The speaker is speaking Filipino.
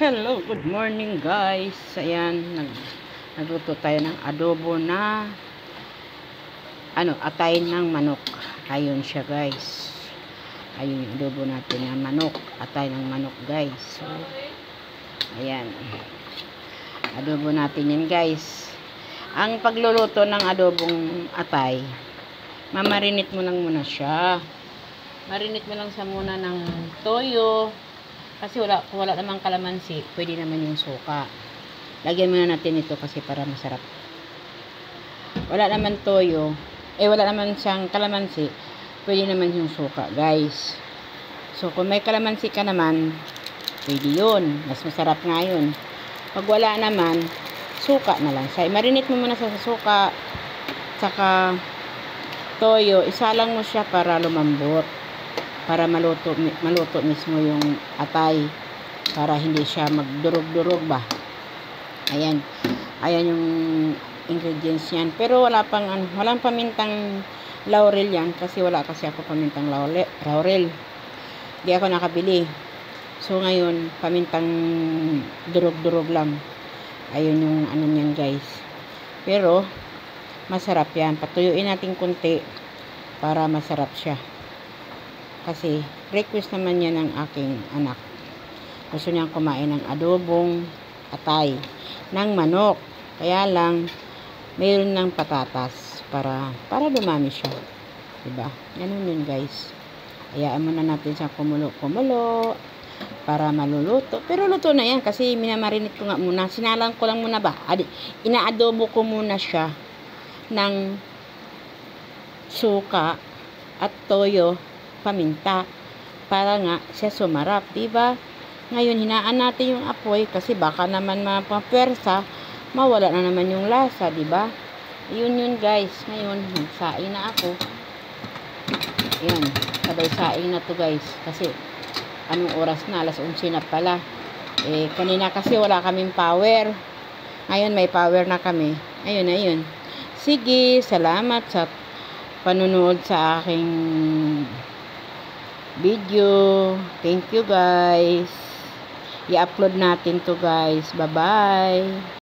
Hello, good morning guys. Ayan, nagluto tayo ng adobo na atay ng manok. Ayun siya guys. Ayun yung adobo natin ng manok, atay ng manok guys. So, ayan. Adobo natin yan guys. Ang pagluluto ng adobong atay, mamarinate mo lang muna siya. Marinate mo lang sa muna ng toyo. Kasi kung wala namang kalamansi, pwede naman yung suka. Lagyan muna natin ito kasi para masarap. Wala naman toyo, wala naman siyang kalamansi, pwede naman yung suka, guys. So, kung may kalamansi ka naman, pwede yun. Mas masarap nga yun. Pag wala naman, suka na lang siya. Marinate mo muna sa suka, saka toyo. Isalang mo siya para lumambot. Para maluto mismo yung atay, para hindi siya magdurog-durog ba. Ayan yung ingredients niyan, pero walang pamintang laurel yan, kasi wala kasi ako pamintang laurel, di ako nakabili. So ngayon pamintang durog-durog lang. Ayun yung niyan guys, pero masarap yan. Patuyuin natin konti para masarap siya. Kasi request naman yan ng aking anak. Gusto niyang kumain ng adobong atay ng manok. Kaya lang mayroon ng patatas para dumami siya. Diba? Ganun yun guys. Hayaan muna natin siya kumulo para maluluto. Pero luto na yan kasi minamarinate ko nga muna. Sinalang ko lang muna ba? Inaadobo ko muna siya ng suka at toyo, paminta, para nga siya sumarap, diba? Ngayon hinaan natin yung apoy kasi baka naman mapapwersa, mawala na naman yung lasa, diba? Yun guys. Ngayon nagsaing na ako. Yan, sabay saing na to guys, kasi anong oras na? Alas 11 na pala. Kanina kasi wala kaming power, ngayon may power na kami. Ayun. Sige, salamat sa panunood sa aking video. Thank you guys. I-upload natin to guys. Bye bye.